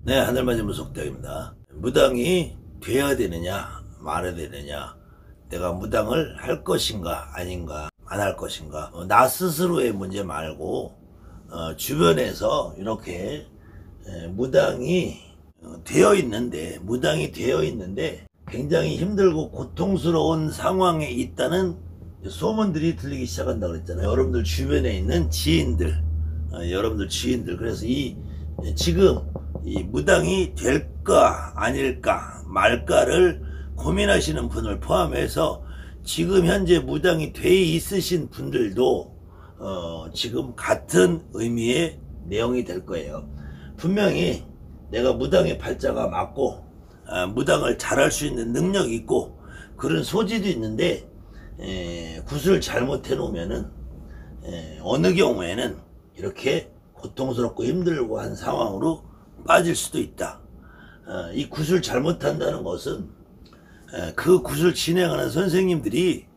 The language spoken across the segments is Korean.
네, 하늘맞은 무속대입니다. 무당이 되어야 되느냐 말아야 되느냐, 내가 무당을 할 것인가 아닌가 안 할 것인가, 나 스스로의 문제 말고 주변에서 이렇게 무당이 되어 있는데 굉장히 힘들고 고통스러운 상황에 있다는 소문들이 들리기 시작한다 그랬잖아요. 여러분들 주변에 있는 지인들, 그래서 지금 이 무당이 될까 아닐까 말까를 고민하시는 분을 포함해서 지금 현재 무당이 돼 있으신 분들도 지금 같은 의미의 내용이 될 거예요. 분명히 내가 무당의 팔자가 맞고 무당을 잘할 수 있는 능력이 있고 그런 소질도 있는데 굿을 잘못해 놓으면은 어느 경우에는 이렇게 고통스럽고 힘들고 한 상황으로 빠질 수도 있다. 이 굿을 잘못한다는 것은 그 굿을 진행하는 선생님들이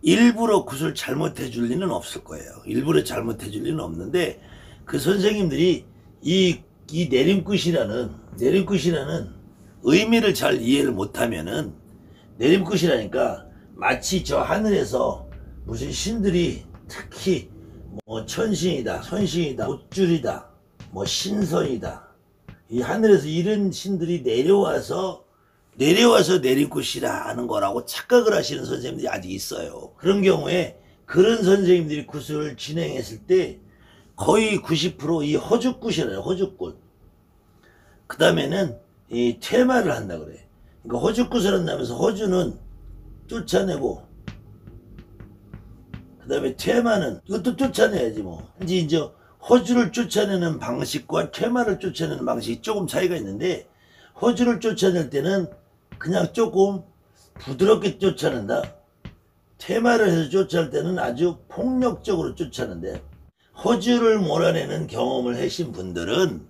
일부러 굿을 잘못해 줄 리는 없을 거예요. 일부러 잘못해 줄 리는 없는데 그 선생님들이 이 내림굿이라는 의미를 잘 이해를 못하면은, 내림굿이라니까 마치 저 하늘에서 무슨 신들이, 특히 뭐 천신이다, 선신이다, 못줄이다, 뭐 신선이다, 이 하늘에서 이런 신들이 내려와서 내림굿이라 하는 거라고 착각을 하시는 선생님들이 아직 있어요. 그런 경우에 그런 선생님들이 굿을 진행했을 때 거의 90% 이 허죽굿이라요. 허죽굿. 그 다음에는 이 퇴마를 한다 그래. 그러니까 허죽굿을 한다면서 허주는 쫓아내고, 그 다음에 퇴마는 이것도 쫓아내야지 뭐. 이제 허주를 쫓아내는 방식과 퇴마를 쫓아내는 방식이 조금 차이가 있는데, 허주를 쫓아낼 때는 그냥 조금 부드럽게 쫓아낸다. 퇴마를 해서 쫓아낼 때는 아주 폭력적으로 쫓아낸대. 허주를 몰아내는 경험을 하신 분들은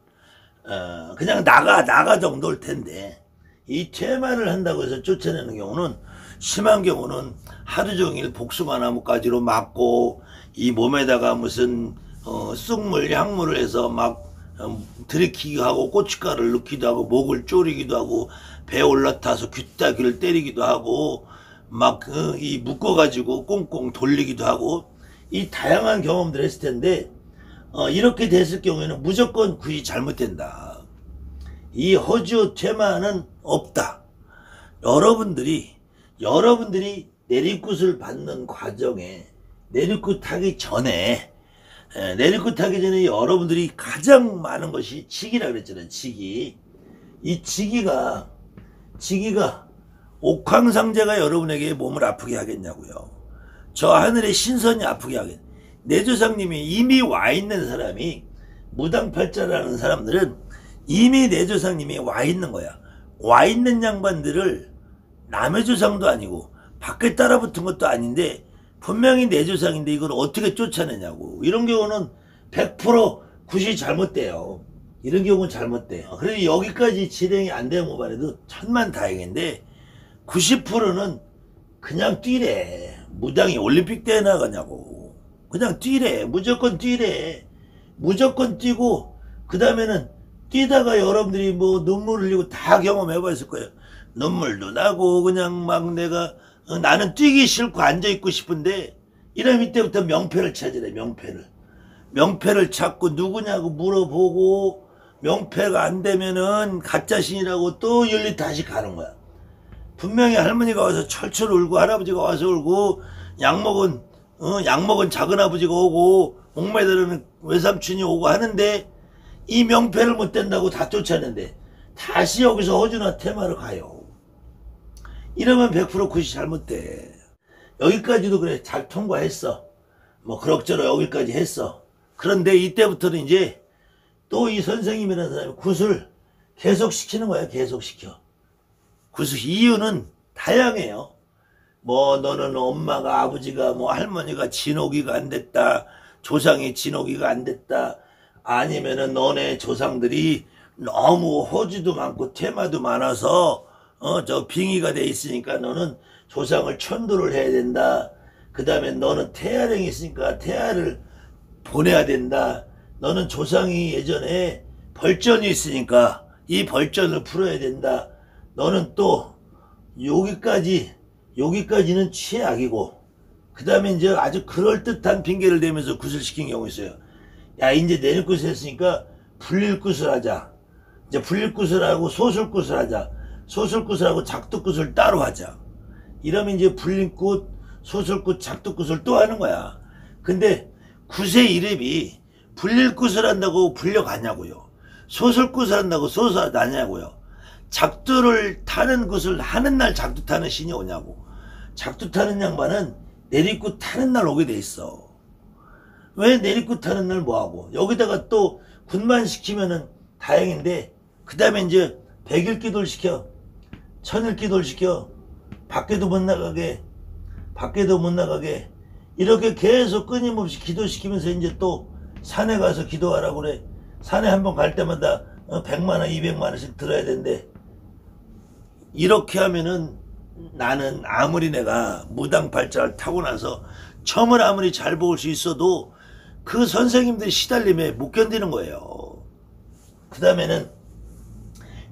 그냥 나가 정도일 텐데, 이 퇴마를 한다고 해서 쫓아내는 경우는, 심한 경우는 하루 종일 복숭아나무가지로 맞고 이 몸에다가 무슨 쑥물 향물을 해서 막 들이키기도 하고 고춧가루를 넣기도 하고 목을 쪼리기도 하고 배에 올라타서 귀따귀를 때리기도 하고 막 이 묶어가지고 꽁꽁 돌리기도 하고, 이 다양한 경험들을 했을 텐데 이렇게 됐을 경우에는 무조건 굿이 잘못된다. 이 허주 퇴마는 없다. 여러분들이 내리굿을 받는 과정에, 내리굿 하기 전에 여러분들이 가장 많은 것이 직이라 그랬잖아요. 직이. 이 직이가 옥황상제가 여러분에게 몸을 아프게 하겠냐고요. 저 하늘의 신선이 아프게 하겠냐. 내 조상님이 이미 와 있는 사람이, 무당팔자라는 사람들은 이미 내 조상님이 와 있는 거야. 와 있는 양반들을 남의 조상도 아니고 밖에 따라붙은 것도 아닌데 분명히 내 조상인데 이걸 어떻게 쫓아내냐고. 이런 경우는 100% 굿이 잘못돼요. 이런 경우는 잘못돼요. 그래도 여기까지 진행이 안 되는 것만 해도 천만다행인데 90%는 그냥 뛰래. 무당이 올림픽 대회 나가냐고. 그냥 뛰래. 무조건 뛰래. 무조건 뛰고, 그 다음에는 뛰다가 여러분들이 뭐 눈물 흘리고 다 경험해봤을 거예요. 눈물도 나고 그냥 막 내가 나는 뛰기 싫고 앉아있고 싶은데, 이러면 이때부터 명패를 찾으래. 명패를 찾고 누구냐고 물어보고, 명패가 안 되면은 가짜신이라고 또 열리 다시 가는 거야. 분명히 할머니가 와서 철철 울고 할아버지가 와서 울고 약 먹은 작은아버지가 오고 목매달은 외삼촌이 오고 하는데, 이 명패를 못 댄다고 다 쫓아내는데 다시 여기서 허주나 퇴마를 가요. 이러면 100% 굿이 잘못돼. 여기까지도 그래, 잘 통과했어. 뭐 그럭저럭 여기까지 했어. 그런데 이때부터는 이제 또 이 선생님이라는 사람이 굿을 계속 시키는 거야. 계속 시켜. 굿을, 이유는 다양해요. 뭐 너는 엄마가, 아버지가, 뭐 할머니가 진호기가 안 됐다, 조상이 진호기가 안 됐다, 아니면은 너네 조상들이 너무 허주도 많고 퇴마도 많아서 저 빙의가 돼 있으니까 너는 조상을 천도를 해야 된다. 그 다음에 너는 태아령이 있으니까 태아를 보내야 된다. 너는 조상이 예전에 벌전이 있으니까 이 벌전을 풀어야 된다. 너는 또 여기까지는 최악이고, 그 다음에 이제 아주 그럴듯한 핑계를 대면서 구슬시킨 경우 있어요. 야, 이제 내리굿을 했으니까 불릴굿을 하자. 이제 불릴굿을하고 소술굿을 하자. 소술굿을하고 작두굿을 따로 하자. 이러면 이제 불릴굿, 소술굿, 작두굿을 또 하는 거야. 근데 굿의 이름이 불릴굿을 한다고 불려가냐고요. 소술굿을 한다고 소술 나냐고요. 작두를 타는 굿을 하는 날 작두 타는 신이 오냐고. 작두 타는 양반은 내리굿 타는 날 오게 돼 있어. 왜 내리굿 타는 날 뭐하고. 여기다가 또 굿만 시키면은 다행인데, 그 다음에 이제 100일 기도를 시켜. 1000일 기도를 시켜. 밖에도 못 나가게. 이렇게 계속 끊임없이 기도시키면서 이제 또 산에 가서 기도하라고 그래. 산에 한번 갈 때마다 100만원 200만원씩 들어야 된대. 이렇게 하면은 나는 아무리 내가 무당팔자를 타고 나서 점을 아무리 잘 볼 수 있어도 그 선생님들이 시달림에 못 견디는 거예요. 그 다음에는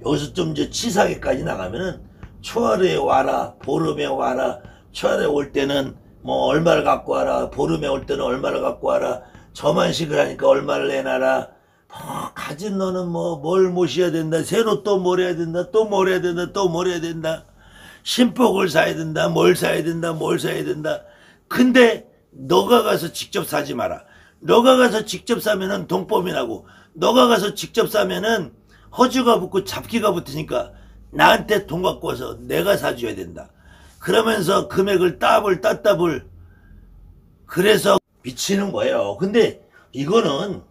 여기서 좀 이제 치사하게까지 나가면은 초하루에 와라, 보름에 와라, 초하루에 올 때는 뭐 얼마를 갖고 와라, 보름에 올 때는 얼마를 갖고 와라, 저만식을 하니까 얼마를 내놔라. 가진 너는 뭐 뭘 모셔야 된다, 새로 또 뭘 해야 된다, 또 뭘 해야 된다, 또 뭘 해야 된다, 신복을 사야 된다, 뭘 사야 된다. 근데 너가 가서 직접 사지 마라. 너가 가서 직접 사면은 동법이 나고, 너가 가서 직접 사면은 허주가 붙고 잡기가 붙으니까 나한테 돈 갖고 와서 내가 사줘야 된다. 그러면서 금액을 따블 그래서 미치는 거예요. 근데 이거는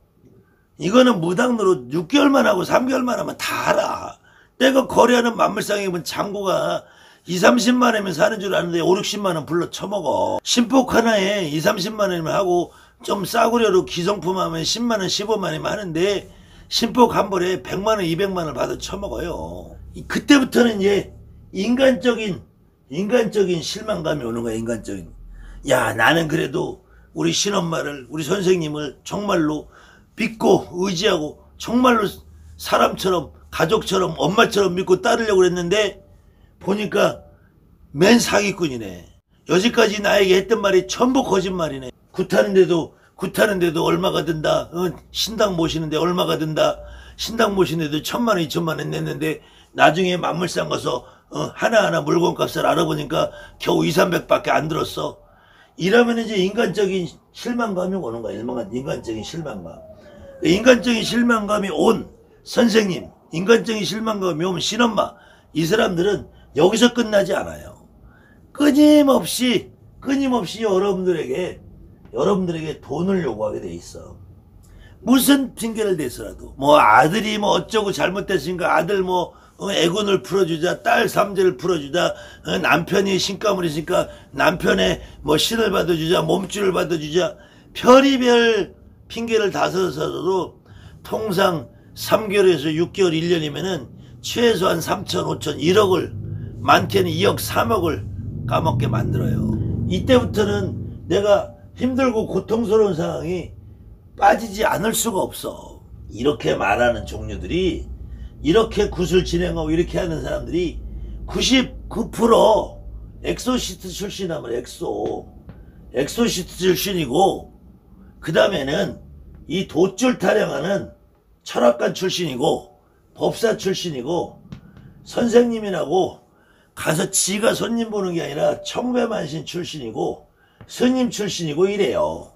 무당으로 6개월만 하고 3개월만 하면 다 알아. 내가 거래하는 만물상에 보면 장고가 2~30만 원이면 사는 줄 아는데 5~60만 원 불러 처먹어. 신폭 하나에 2~30만 원이면 하고, 좀 싸구려로 기성품 하면 10만 원 15만 원이면 하는데, 신폭 한 벌에 100만 원 200만 원을 받아 처먹어요. 그때부터는 이제 인간적인 실망감이 오는 거야. 인간적인. 야, 나는 그래도 우리 신엄마를, 우리 선생님을 정말로 믿고 의지하고 정말로 사람처럼, 가족처럼, 엄마처럼 믿고 따르려고 그랬는데 보니까 맨 사기꾼이네. 여지까지 나에게 했던 말이 전부 거짓말이네. 굿하는데도 얼마가 든다. 신당 모시는데 얼마가 든다. 신당 모시는데도 1000만 원 2000만 원 냈는데 나중에 만물상 가서 하나하나 물건값을 알아보니까 겨우 200~300밖에 안 들었어. 이러면 이제 인간적인 실망감이 오는 거야. 인간적인 실망감. 인간적인 실망감이 온 선생님, 인간적인 실망감이 오면 신엄마, 이 사람들은 여기서 끝나지 않아요. 끊임없이 여러분들에게 돈을 요구하게 돼 있어. 무슨 핑계를 대서라도 뭐 아들이 뭐 어쩌고 잘못됐으니까 아들 뭐 애군을 풀어주자, 딸 삼재를 풀어주자, 남편이 신감을 있으니까 남편의 뭐 신을 받아주자, 몸줄을 받아주자, 별의별 핑계를 다 써서도 통상 3개월에서 6개월 1년이면은 최소한 3천 5천 1억을, 많게는 2억 3억을 까먹게 만들어요. 이때부터는 내가 힘들고 고통스러운 상황이 빠지지 않을 수가 없어. 이렇게 말하는 종류들이, 이렇게 굿을 진행하고 이렇게 하는 사람들이 99% 엑소시스트 출신하면 엑소시스트 출신이고, 그 다음에는 이 돛줄 타령하는 철학관 출신이고, 법사 출신이고, 선생님이라고 가서 지가 손님 보는 게 아니라 청배만신 출신이고 스님 출신이고 이래요.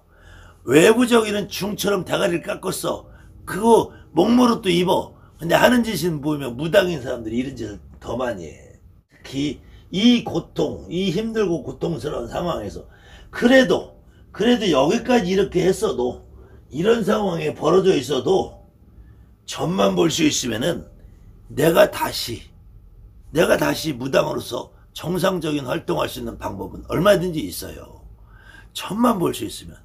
외부적인 중처럼 대가리를 깎았어. 그거 목무릇도 입어. 근데 하는 짓은 보면 무당인 사람들이 이런 짓을 더 많이 해. 특히 이 고통, 이 힘들고 고통스러운 상황에서 그래도 여기까지 이렇게 했어도, 이런 상황에 벌어져 있어도 점만 볼 수 있으면은 내가 다시 무당으로서 정상적인 활동할 수 있는 방법은 얼마든지 있어요. 점만 볼 수 있으면.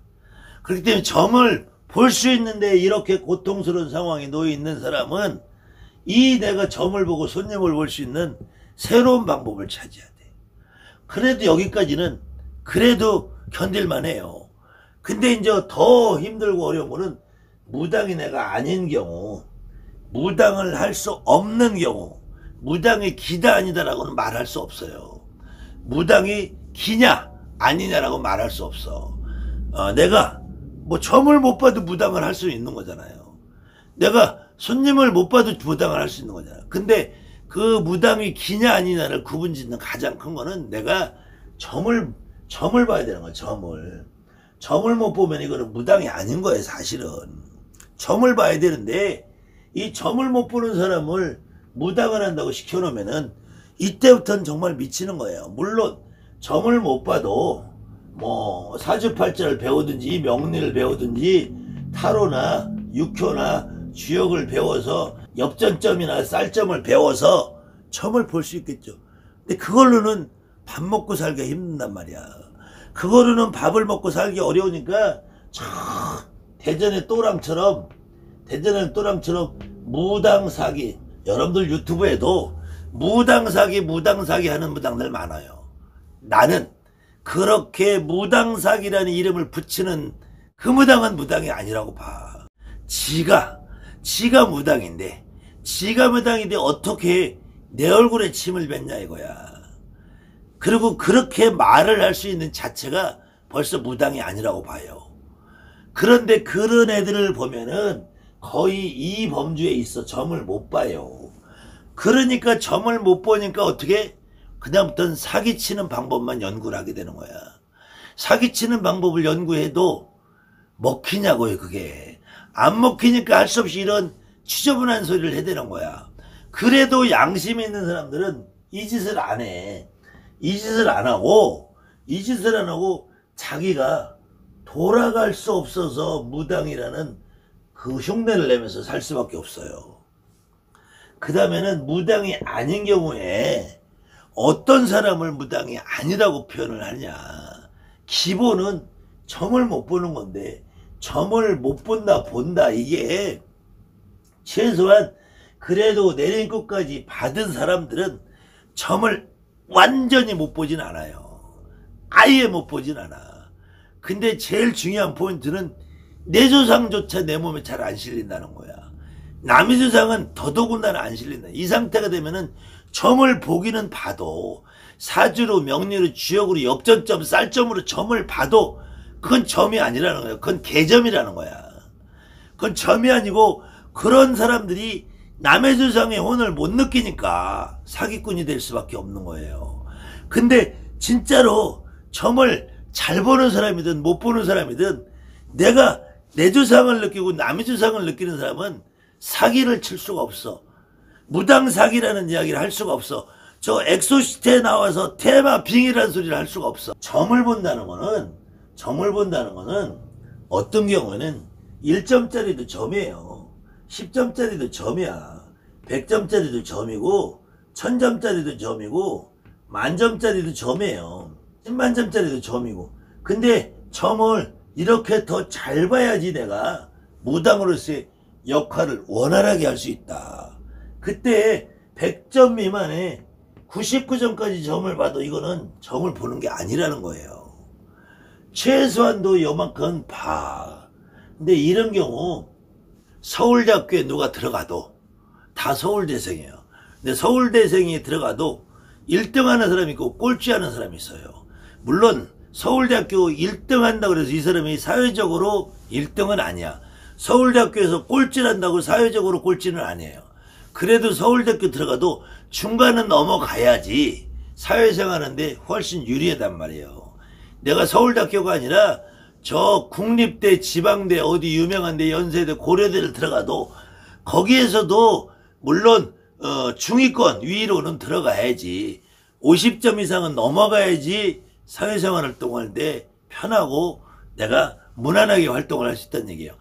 그렇기 때문에 점을 볼 수 있는데 이렇게 고통스러운 상황에 놓여 있는 사람은 이 내가 점을 보고 손님을 볼 수 있는 새로운 방법을 찾아야 돼. 그래도 여기까지는 그래도 견딜만 해요. 근데 이제 더 힘들고 어려운 거는 무당인 애가 아닌 경우, 무당을 할 수 없는 경우, 무당이 기다 아니다라고는 말할 수 없어요. 무당이 기냐 아니냐라고 말할 수 없어. 내가 뭐 점을 못 봐도 무당을 할 수 있는 거잖아요. 내가 손님을 못 봐도 무당을 할 수 있는 거잖아. 근데 그 무당이 기냐 아니냐를 구분 짓는 가장 큰 거는 내가 점을 봐야 되는 거야. 점을 못 보면 이거는 무당이 아닌 거예요. 사실은 점을 봐야 되는데 이 점을 못 보는 사람을 무당을 한다고 시켜놓으면은 이때부터는 정말 미치는 거예요. 물론 점을 못 봐도 뭐 사주팔자를 배우든지 명리를 배우든지 타로나 육효나 주역을 배워서 엽전점이나 쌀점을 배워서 점을 볼 수 있겠죠. 근데 그걸로는 밥 먹고 살기가 힘든단 말이야. 그거로는 밥을 먹고 살기 어려우니까 대전의 또랑처럼 무당 사기, 여러분들 유튜브에도 무당 사기 하는 무당들 많아요. 나는 그렇게 무당 사기라는 이름을 붙이는 그 무당은 무당이 아니라고 봐. 지가 무당인데 어떻게 내 얼굴에 침을 뱉냐 이거야. 그리고 그렇게 말을 할 수 있는 자체가 벌써 무당이 아니라고 봐요. 그런데 그런 애들을 보면은 거의 이 범주에 있어. 점을 못 봐요. 그러니까 점을 못 보니까 어떻게 그다음부터는 사기치는 방법만 연구를 하게 되는 거야. 사기치는 방법을 연구해도 먹히냐고요. 그게 안 먹히니까 할 수 없이 이런 지저분한 소리를 해대는 거야. 그래도 양심이 있는 사람들은 이 짓을 안 해. 이 짓을 안 하고 자기가 돌아갈 수 없어서 무당이라는 그 흉내를 내면서 살 수밖에 없어요. 그 다음에는 무당이 아닌 경우에 어떤 사람을 무당이 아니라고 표현을 하냐. 기본은 점을 못 보는 건데 점을 못 본다 이게 최소한 그래도 내린 끝까지 받은 사람들은 점을 완전히 못 보진 않아요. 아예 못 보진 않아. 근데 제일 중요한 포인트는 내 조상조차 내 몸에 잘 안 실린다는 거야. 남의 조상은 더더군다나 안 실린다. 이 상태가 되면은 점을 보기는 봐도 사주로 명리로 주역으로 엽전점 쌀점으로 점을 봐도 그건 점이 아니라는 거야. 그건 개점이라는 거야. 그건 점이 아니고 그런 사람들이 남의 조상의 혼을 못 느끼니까 사기꾼이 될 수밖에 없는 거예요. 근데 진짜로 점을 잘 보는 사람이든 못 보는 사람이든 내가 내 조상을 느끼고 남의 조상을 느끼는 사람은 사기를 칠 수가 없어. 무당 사기라는 이야기를 할 수가 없어. 저 엑소시트에 나와서 테마 빙이라는 소리를 할 수가 없어. 점을 본다는 거는 어떤 경우에는 1점짜리도 점이에요. 10점짜리도 점이야. 100점짜리도 점이고 1000점짜리도 점이고 만점짜리도 점이에요. 10만점짜리도 점이고. 근데 점을 이렇게 더 잘 봐야지 내가 무당으로서의 역할을 원활하게 할 수 있다. 그때 100점 미만에 99점까지 점을 봐도 이거는 점을 보는 게 아니라는 거예요. 최소한도 요만큼 봐. 근데 이런 경우 서울대학교에 누가 들어가도 다 서울대생이에요. 근데 서울대생이 들어가도 1등 하는 사람이 있고 꼴찌 하는 사람이 있어요. 물론 서울대학교 1등 한다고 해서 이 사람이 사회적으로 1등은 아니야. 서울대학교에서 꼴찌를 한다고 사회적으로 꼴찌는 아니에요. 그래도 서울대학교 들어가도 중간은 넘어가야지 사회생활하는데 훨씬 유리하단 말이에요. 내가 서울대학교가 아니라 저 국립대, 지방대, 어디 유명한데 연세대, 고려대를 들어가도 거기에서도 물론 중위권 위로는 들어가야지 50점 이상은 넘어가야지 사회생활 활동할 때 편하고 내가 무난하게 활동을 할 수 있다는 얘기예요.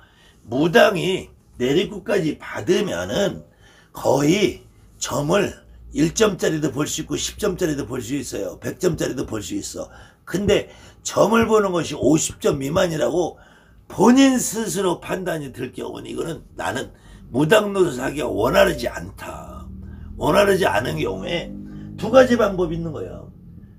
무당이 내리굿까지 받으면은 거의 점을 1점짜리도 볼 수 있고 10점짜리도 볼 수 있어요. 100점짜리도 볼 수 있어. 근데 점을 보는 것이 50점 미만이라고 본인 스스로 판단이 들 경우는 이거는 나는 무당노릇 하기가 원활하지 않다. 원활하지 않은 경우에 두 가지 방법이 있는 거예요.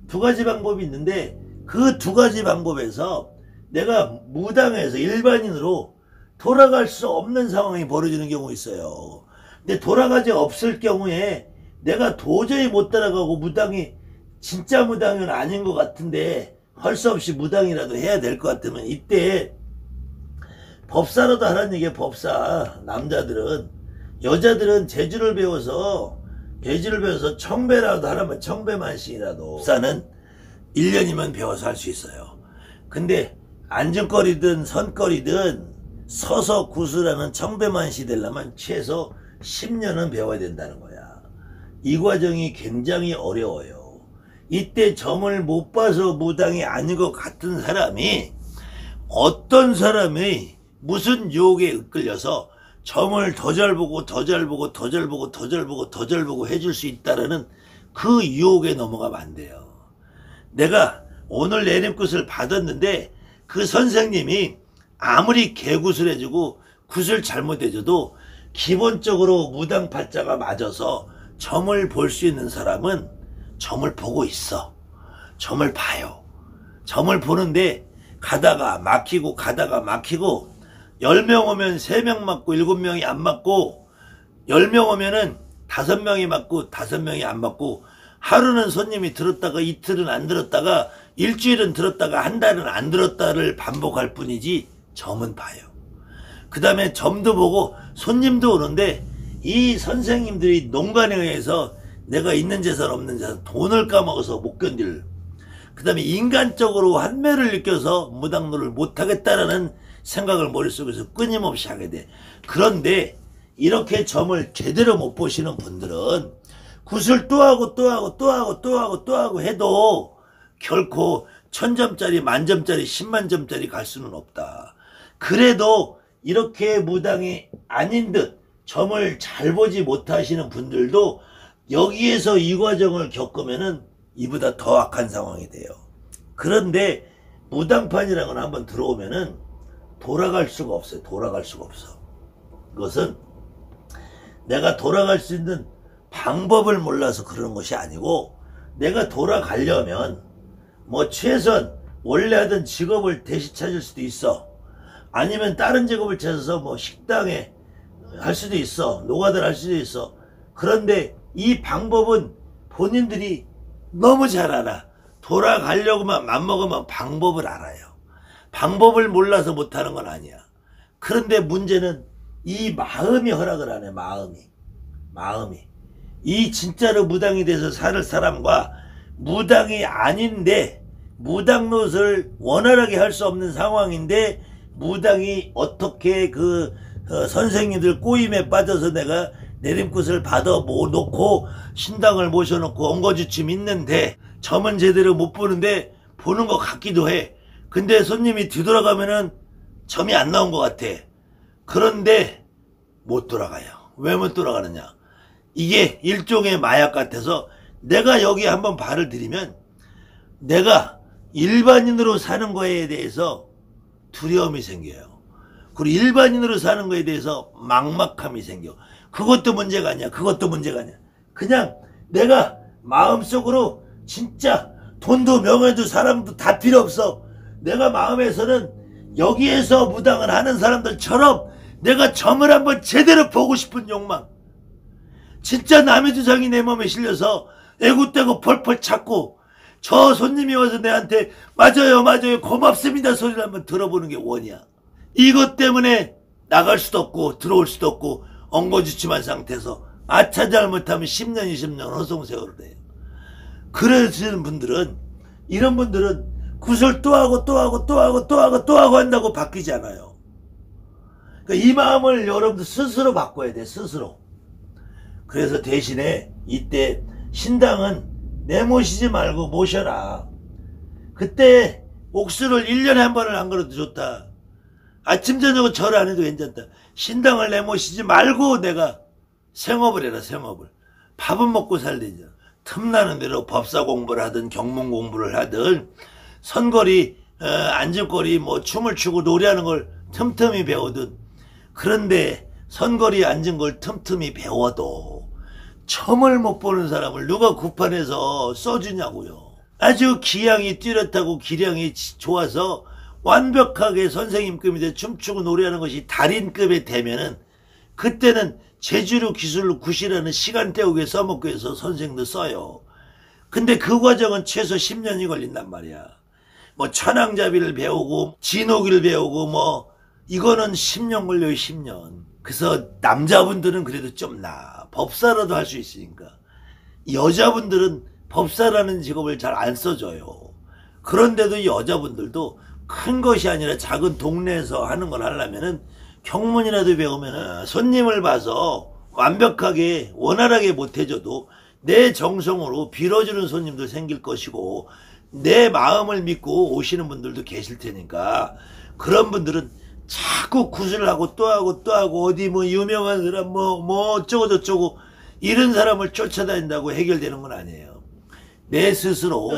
두 가지 방법이 있는데 그 두 가지 방법에서 내가 무당에서 일반인으로 돌아갈 수 없는 상황이 벌어지는 경우 있어요. 근데 돌아가지 없을 경우에 내가 도저히 못 따라가고 무당이 진짜 무당은 아닌 것 같은데 할 수 없이 무당이라도 해야 될 것 같으면 이때 법사라도 하라는 얘기야. 법사. 남자들은. 여자들은 재주를 배워서 청배라도 하라면 청배만씩이라도. 법사는 1년이면 배워서 할 수 있어요. 근데 앉은거리든 선거리든 서서 구슬하는 청배만시 되려면 최소 10년은 배워야 된다는 거야. 이 과정이 굉장히 어려워요. 이때 점을 못 봐서 무당이 아닌 것 같은 사람이 어떤 사람이 무슨 유혹에 이끌려서 점을 더 잘 보고 더 잘 보고 더 잘 보고 더 잘 보고 더 잘 보고 해줄 수 있다라는 그 유혹에 넘어가면 안 돼요. 내가 오늘 내림굿을 받았는데 그 선생님이 아무리 개굿을 해주고 굿을 잘못해줘도 기본적으로 무당팔자가 맞아서 점을 볼 수 있는 사람은 점을 보고 있어. 점을 봐요. 점을 보는데 가다가 막히고 10명 오면 3명 맞고 7명이 안 맞고 10명 오면은 5명이 맞고 5명이 안 맞고 하루는 손님이 들었다가 이틀은 안 들었다가 일주일은 들었다가 한 달은 안 들었다를 반복할 뿐이지 점은 봐요. 그 다음에 점도 보고 손님도 오는데 이 선생님들이 농간에 의해서 내가 있는 재산 없는 재산 돈을 까먹어서 못 견딜, 그 다음에 인간적으로 환멸을 느껴서 무당노를 못하겠다라는 생각을 머릿속에서 끊임없이 하게 돼. 그런데 이렇게 점을 제대로 못 보시는 분들은 굿을 또 하고 또 하고 또 하고 또 하고 또 하고 해도 결코 1000점짜리 만점짜리 10만점짜리 갈 수는 없다. 그래도 이렇게 무당이 아닌 듯 점을 잘 보지 못하시는 분들도 여기에서 이 과정을 겪으면은 이보다 더 악한 상황이 돼요. 그런데 무당판이라는 건 한번 들어오면은 돌아갈 수가 없어요. 돌아갈 수가 없어. 그것은 내가 돌아갈 수 있는 방법을 몰라서 그러는 것이 아니고, 내가 돌아가려면 뭐 최소한 원래 하던 직업을 다시 찾을 수도 있어. 아니면 다른 직업을 찾아서 뭐 식당에 할 수도 있어. 노가다를 할 수도 있어. 그런데 이 방법은 본인들이 너무 잘 알아. 돌아가려고만 맘먹으면 방법을 알아요. 방법을 몰라서 못하는 건 아니야. 그런데 문제는 이 마음이 허락을 안 해. 마음이. 이 진짜로 무당이 돼서 살 사람과 무당이 아닌데 무당노릇을 원활하게 할 수 없는 상황인데 무당이 어떻게 그 선생님들 꼬임에 빠져서 내가 내림굿을 받아 놓고 신당을 모셔놓고 엉거주춤 있는데 점은 제대로 못 보는데 보는 것 같기도 해. 근데 손님이 뒤돌아가면은 점이 안 나온 것 같아. 그런데 못 돌아가요. 왜 못 돌아가느냐? 이게 일종의 마약 같아서 내가 여기 한번 발을 들이면 내가 일반인으로 사는 거에 대해서 두려움이 생겨요. 그리고 일반인으로 사는 거에 대해서 막막함이 생겨. 그것도 문제가 아니야. 그냥 내가 마음속으로 진짜 돈도 명예도 사람도 다 필요 없어. 내가 마음에서는 여기에서 무당을 하는 사람들처럼 내가 점을 한번 제대로 보고 싶은 욕망. 진짜 남의 주장이 내 몸에 실려서 애꿎대고 펄펄 찾고 저 손님이 와서 내한테 맞아요 고맙습니다 소리를 한번 들어보는 게 원이야. 이것 때문에 나갈 수도 없고 들어올 수도 없고 엉거주춤한 상태에서 아차 잘못하면 10년 20년 허송세월을 해요. 그러시는 분들은, 이런 분들은 굿을 또 하고 한다고 바뀌지 않아요. 그러니까 이 마음을 여러분들 스스로 바꿔야 돼. 스스로. 그래서 대신에 이때 신당은 내모시지 말고 모셔라. 그때 옥수를 1년에 한 번을 안 걸어도 좋다. 아침 저녁은 절 안 해도 괜찮다. 신당을 내모시지 말고 내가 생업을 해라. 생업을. 밥은 먹고 살리자. 틈나는 대로 법사 공부를 하든 경문 공부를 하든 선거리 앉을거리 뭐 춤을 추고 노래하는 걸 틈틈이 배우든. 그런데 선거리 앉은 걸 틈틈이 배워도 점을 못 보는 사람을 누가 구판에서 써주냐고요. 아주 기량이 뚜렷하고 기량이 좋아서 완벽하게 선생님급인데 춤추고 노래하는 것이 달인급에 되면은 그때는 제주로 기술로 구실하는 시간 때우기에 써먹기 위해서 선생도 써요. 근데 그 과정은 최소 10년이 걸린단 말이야. 뭐 천왕잡이를 배우고 진호기를 배우고 뭐 이거는 10년 걸려요. 10년. 그래서 남자분들은 그래도 좀 나아. 법사라도 할 수 있으니까. 여자분들은 법사라는 직업을 잘 안 써줘요. 그런데도 여자분들도 큰 것이 아니라 작은 동네에서 하는 걸 하려면은 경문이라도 배우면은 손님을 봐서 완벽하게 원활하게 못해줘도 내 정성으로 빌어주는 손님도 생길 것이고 내 마음을 믿고 오시는 분들도 계실 테니까 그런 분들은 자꾸 구슬을 하고 또 하고 또 하고 어디 뭐 유명한 사람 뭐 어쩌고 저쩌고 이런 사람을 쫓아다닌다고 해결되는 건 아니에요. 내 스스로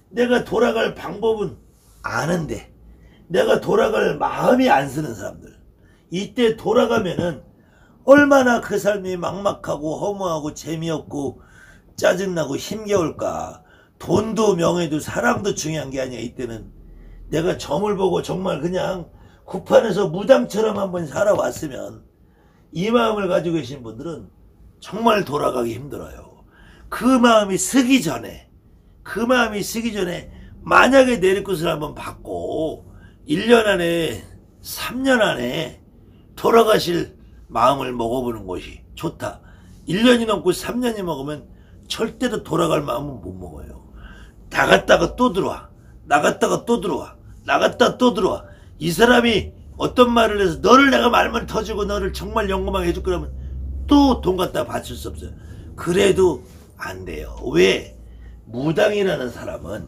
내가 돌아갈 방법은 아는데 내가 돌아갈 마음이 안 쓰는 사람들, 이때 돌아가면은 얼마나 그 삶이 막막하고 허무하고 재미없고 짜증나고 힘겨울까. 돈도 명예도 사랑도 중요한 게 아니야. 이때는 내가 점을 보고 정말 그냥 구판에서 무당처럼 한번 살아왔으면, 이 마음을 가지고 계신 분들은 정말 돌아가기 힘들어요. 그 마음이 쓰기 전에 만약에 내리굿을 한번 받고 1년 안에 3년 안에 돌아가실 마음을 먹어보는 것이 좋다. 1년이 넘고 3년이 먹으면 절대로 돌아갈 마음은 못 먹어요. 나갔다가 또 들어와, 나갔다가 또 들어와, 나갔다가 또 들어와. 이 사람이 어떤 말을 해서 너를 내가 말만 터지고 너를 정말 영감하게 해줄 거라면 또 돈 갖다 바칠 수 없어요. 그래도 안 돼요. 왜? 무당이라는 사람은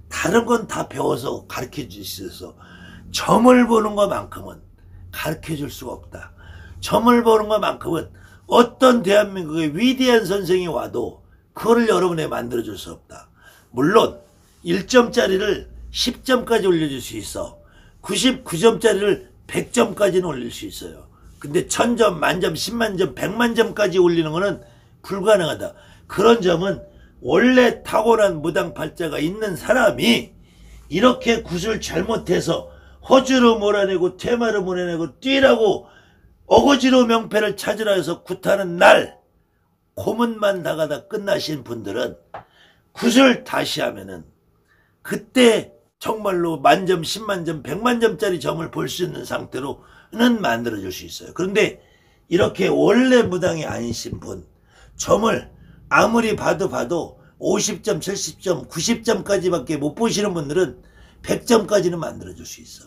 다른 건 다 배워서 가르쳐 줄 수 있어. 점을 보는 것만큼은 가르쳐 줄 수가 없다. 점을 보는 것만큼은 어떤 대한민국의 위대한 선생이 와도 그거를 여러분에 만들어 줄 수 없다. 물론 1점짜리를 10점까지 올려줄 수 있어. 99점짜리를 100점까지는 올릴 수 있어요. 근데 1000점, 만점, 10만점, 100만점까지 올리는 거는 불가능하다. 그런 점은 원래 타고난 무당팔자가 있는 사람이 이렇게 굿을 잘못해서 허주로 몰아내고 퇴마로 몰아내고 뛰라고 어거지로 명패를 찾으라 해서 굿하는 날 고문만 나가다 끝나신 분들은 굿을 다시 하면은 그때 정말로 만점, 10만점, 100만점짜리 점을 볼 수 있는 상태로는 만들어줄 수 있어요. 그런데 이렇게 원래 무당이 아니신 분, 점을 아무리 봐도 50점, 70점, 90점까지밖에 못 보시는 분들은 100점까지는 만들어줄 수 있어.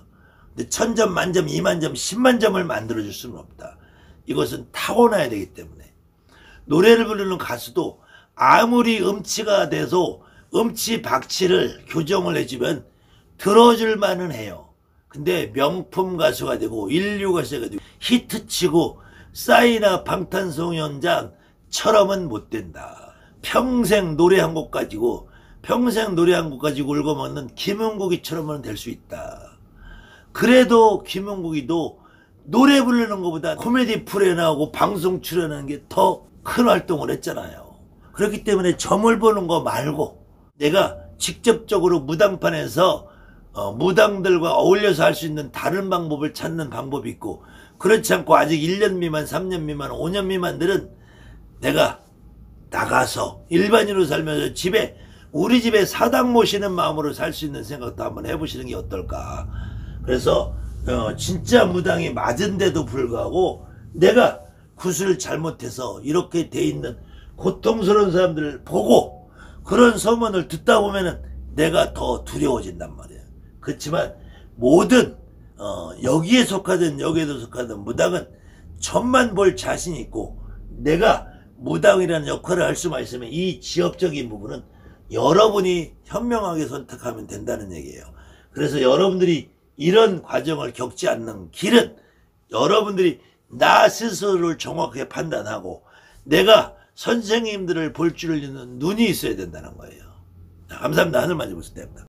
근데 1000점, 만점, 2만점, 10만점을 만들어줄 수는 없다. 이것은 타고나야 되기 때문에. 노래를 부르는 가수도 아무리 음치가 돼서 음치 박치를 교정을 해주면 들어줄 만은 해요. 근데 명품 가수가 되고 인류 가수가 되고 히트치고 싸이나 방탄소년단처럼은 못 된다. 평생 노래 한 곡 가지고 울고 먹는 김은국이처럼은 될 수 있다. 그래도 김은국이도 노래 부르는 것보다 코미디 프로에 나오고 방송 출연하는 게 더 큰 활동을 했잖아요. 그렇기 때문에 점을 보는 거 말고 내가 직접적으로 무당판에서 무당들과 어울려서 할 수 있는 다른 방법을 찾는 방법이 있고, 그렇지 않고 아직 1년 미만, 3년 미만, 5년 미만들은 내가 나가서 일반인으로 살면서 우리 집에 사당 모시는 마음으로 살 수 있는 생각도 한번 해보시는 게 어떨까. 그래서 진짜 무당이 맞은데도 불구하고 내가 굿을 잘못해서 이렇게 돼 있는 고통스러운 사람들을 보고 그런 소문을 듣다 보면은 내가 더 두려워진단 말이에요. 그렇지만 모든 여기에 속하든 여기에도 속하든 무당은 점만 볼 자신이 있고 내가 무당이라는 역할을 할 수만 있으면 이 지역적인 부분은 여러분이 현명하게 선택하면 된다는 얘기예요. 그래서 여러분들이 이런 과정을 겪지 않는 길은 여러분들이 나 스스로를 정확하게 판단하고 내가 선생님들을 볼 줄 있는 눈이 있어야 된다는 거예요. 감사합니다. 하늘 만져보실 때입니다.